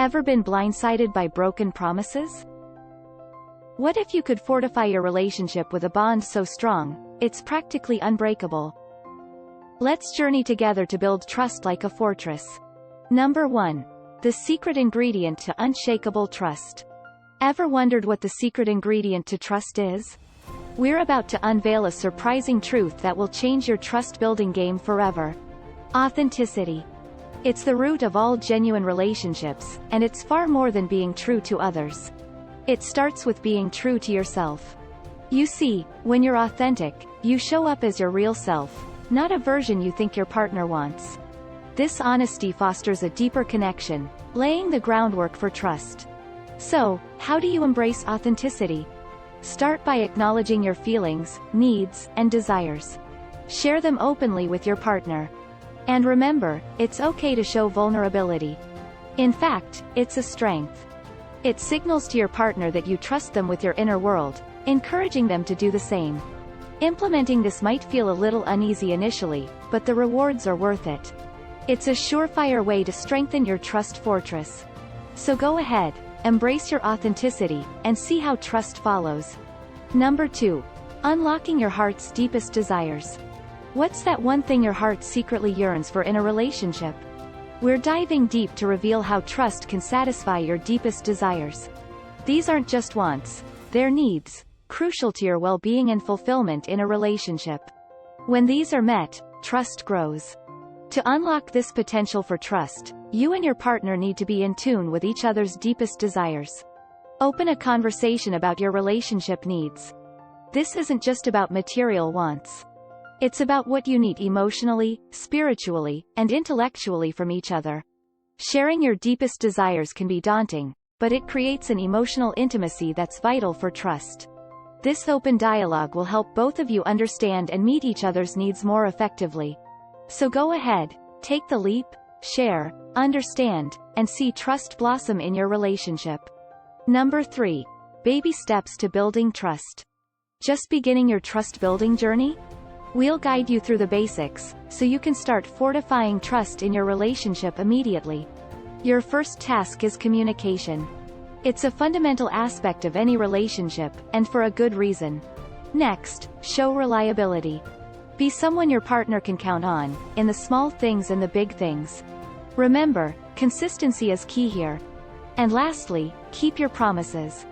Ever been blindsided by broken promises? What if you could fortify your relationship with a bond so strong, it's practically unbreakable? Let's journey together to build trust like a fortress. Number 1. The secret ingredient to unshakable trust. Ever wondered what the secret ingredient to trust is? We're about to unveil a surprising truth that will change your trust-building game forever. Authenticity. It's the root of all genuine relationships, and it's far more than being true to others. It starts with being true to yourself. You see, when you're authentic, you show up as your real self, not a version you think your partner wants. This honesty fosters a deeper connection, laying the groundwork for trust. So, how do you embrace authenticity? Start by acknowledging your feelings, needs, and desires. Share them openly with your partner. And remember, it's okay to show vulnerability. In fact, it's a strength. It signals to your partner that you trust them with your inner world, encouraging them to do the same. Implementing this might feel a little uneasy initially, but the rewards are worth it. It's a surefire way to strengthen your trust fortress. So go ahead, embrace your authenticity, and see how trust follows. Number 2. Unlocking your heart's deepest desires. What's that one thing your heart secretly yearns for in a relationship? We're diving deep to reveal how trust can satisfy your deepest desires. These aren't just wants, they're needs, crucial to your well-being and fulfillment in a relationship. When these are met, trust grows. To unlock this potential for trust, you and your partner need to be in tune with each other's deepest desires. Open a conversation about your relationship needs. This isn't just about material wants. It's about what you need emotionally, spiritually, and intellectually from each other. Sharing your deepest desires can be daunting, but it creates an emotional intimacy that's vital for trust. This open dialogue will help both of you understand and meet each other's needs more effectively. So go ahead, take the leap, share, understand, and see trust blossom in your relationship. Number 3. Baby steps to building trust. Just beginning your trust-building journey? We'll guide you through the basics, so you can start fortifying trust in your relationship immediately. Your first task is communication. It's a fundamental aspect of any relationship, and for a good reason. Next, show reliability. Be someone your partner can count on, in the small things and the big things. Remember, consistency is key here. And lastly, keep your promises.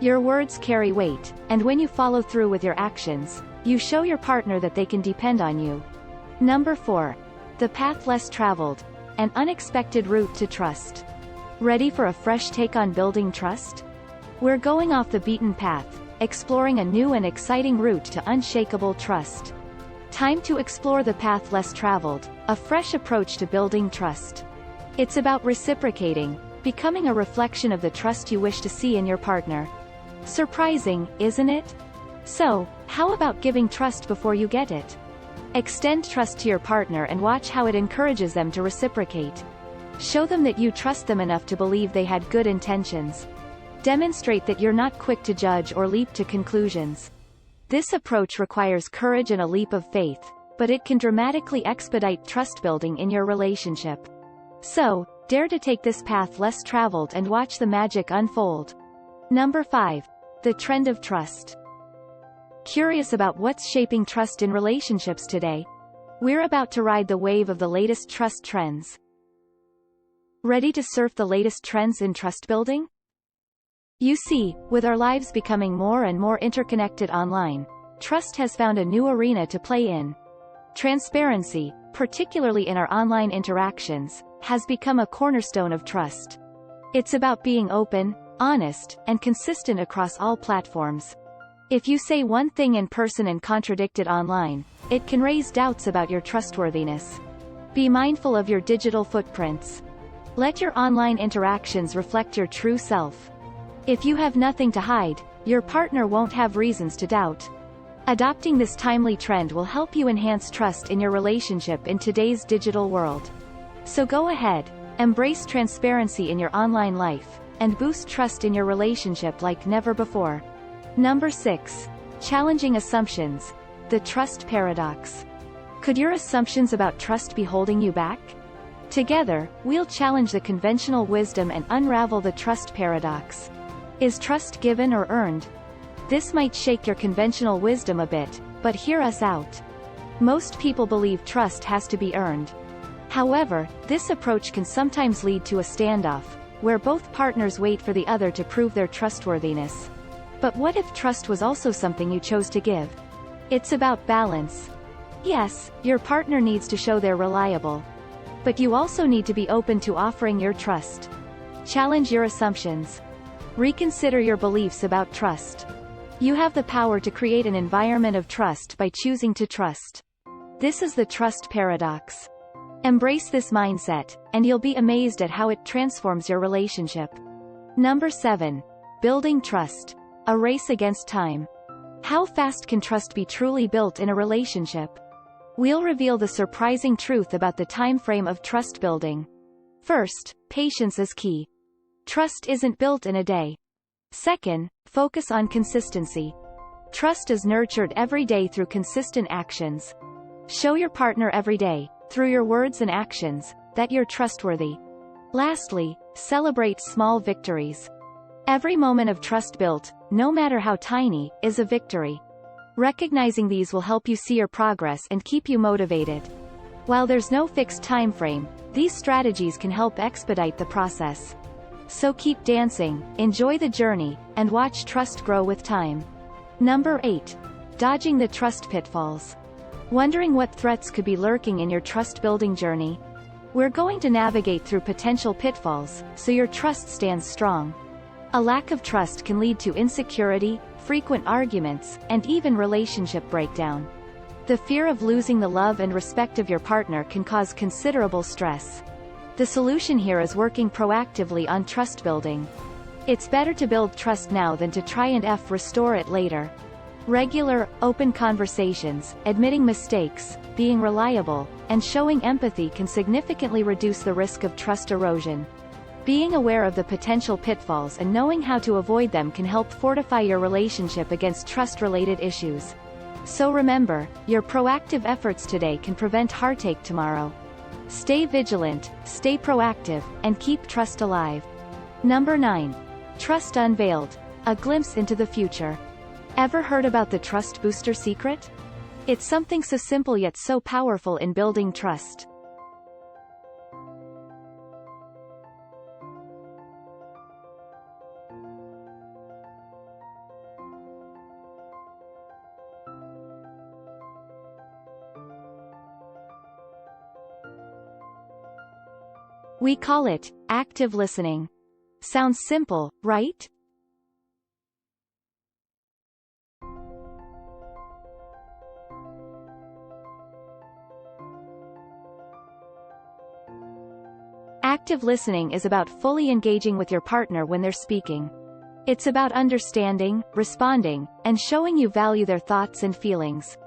Your words carry weight, and when you follow through with your actions, you show your partner that they can depend on you. Number 4. The path less traveled. An unexpected route to trust. Ready for a fresh take on building trust? We're going off the beaten path, exploring a new and exciting route to unshakable trust. Time to explore the path less traveled, a fresh approach to building trust. It's about reciprocating, becoming a reflection of the trust you wish to see in your partner. Surprising, isn't it? So, how about giving trust before you get it? Extend trust to your partner and watch how it encourages them to reciprocate. Show them that you trust them enough to believe they had good intentions. Demonstrate that you're not quick to judge or leap to conclusions. This approach requires courage and a leap of faith, but it can dramatically expedite trust building in your relationship. So, dare to take this path less traveled and watch the magic unfold. Number 5. The trend of trust. Curious about what's shaping trust in relationships today? We're about to ride the wave of the latest trust trends. Ready to surf the latest trends in trust building? You see, with our lives becoming more and more interconnected online, trust has found a new arena to play in. Transparency, particularly in our online interactions, has become a cornerstone of trust. It's about being open, honest, and consistent across all platforms. If you say one thing in person and contradict it online, it can raise doubts about your trustworthiness. Be mindful of your digital footprints. Let your online interactions reflect your true self. If you have nothing to hide, your partner won't have reasons to doubt. Adopting this timely trend will help you enhance trust in your relationship in today's digital world. So go ahead, embrace transparency in your online life, and boost trust in your relationship like never before. Number 6. Challenging assumptions. The trust paradox. Could your assumptions about trust be holding you back? Together, we'll challenge the conventional wisdom and unravel the trust paradox. Is trust given or earned? This might shake your conventional wisdom a bit, but hear us out. Most people believe trust has to be earned. However, this approach can sometimes lead to a standoff, where both partners wait for the other to prove their trustworthiness. But what if trust was also something you chose to give? It's about balance. Yes, your partner needs to show they're reliable. But you also need to be open to offering your trust. Challenge your assumptions. Reconsider your beliefs about trust. You have the power to create an environment of trust by choosing to trust. This is the trust paradox. Embrace this mindset, and you'll be amazed at how it transforms your relationship. Number 7. Building trust. A race against time. How fast can trust be truly built in a relationship? We'll reveal the surprising truth about the time frame of trust building. First, patience is key. Trust isn't built in a day. Second, focus on consistency. Trust is nurtured every day through consistent actions. Show your partner every day, through your words and actions, that you're trustworthy. Lastly, celebrate small victories. Every moment of trust built, no matter how tiny, is a victory. Recognizing these will help you see your progress and keep you motivated. While there's no fixed time frame, these strategies can help expedite the process. So keep dancing, enjoy the journey, and watch trust grow with time. Number 8. Dodging the trust pitfalls. Wondering what threats could be lurking in your trust-building journey? We're going to navigate through potential pitfalls, so your trust stands strong. A lack of trust can lead to insecurity, frequent arguments, and even relationship breakdown. The fear of losing the love and respect of your partner can cause considerable stress. The solution here is working proactively on trust building. It's better to build trust now than to try and restore it later. Regular, open conversations, admitting mistakes, being reliable, and showing empathy can significantly reduce the risk of trust erosion. Being aware of the potential pitfalls and knowing how to avoid them can help fortify your relationship against trust-related issues. So remember, your proactive efforts today can prevent heartache tomorrow. Stay vigilant, stay proactive, and keep trust alive. Number 9. Trust Unveiled. A glimpse into the future. Ever heard about the Trust Booster secret? It's something so simple yet so powerful in building trust. We call it active listening. Sounds simple, right? Active listening is about fully engaging with your partner when they're speaking. It's about understanding, responding, and showing you value their thoughts and feelings.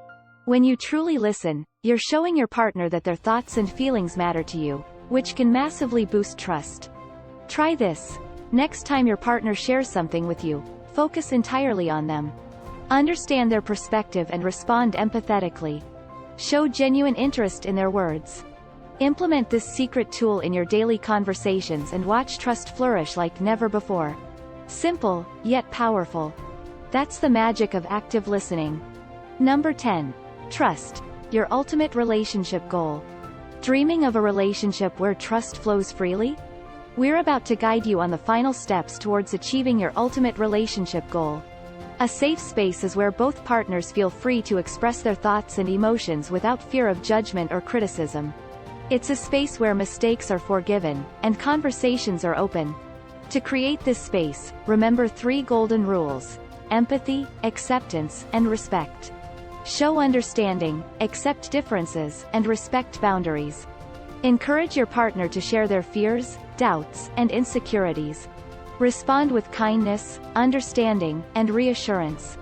When you truly listen, you're showing your partner that their thoughts and feelings matter to you, which can massively boost trust. Try this. Next time your partner shares something with you, focus entirely on them. Understand their perspective and respond empathetically. Show genuine interest in their words. Implement this secret tool in your daily conversations and watch trust flourish like never before. Simple, yet powerful. That's the magic of active listening. Number 10. Trust. Your ultimate relationship goal. Dreaming of a relationship where trust flows freely? We're about to guide you on the final steps towards achieving your ultimate relationship goal. A safe space is where both partners feel free to express their thoughts and emotions without fear of judgment or criticism. It's a space where mistakes are forgiven, and conversations are open. To create this space, remember 3 golden rules: empathy, acceptance, and respect. Show understanding, accept differences, and respect boundaries. Encourage your partner to share their fears, doubts, and insecurities. Respond with kindness, understanding, and reassurance.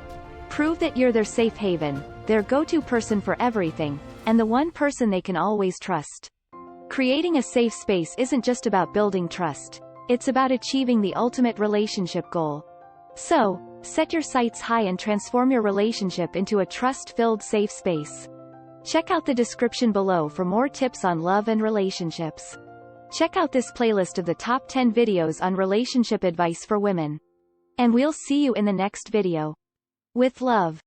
Prove that you're their safe haven, their go-to person for everything, and the one person they can always trust. Creating a safe space isn't just about building trust. It's about achieving the ultimate relationship goal. So, set your sights high and transform your relationship into a trust-filled safe space. Check out the description below for more tips on love and relationships. Check out this playlist of the top 10 videos on relationship advice for women. And we'll see you in the next video. With love.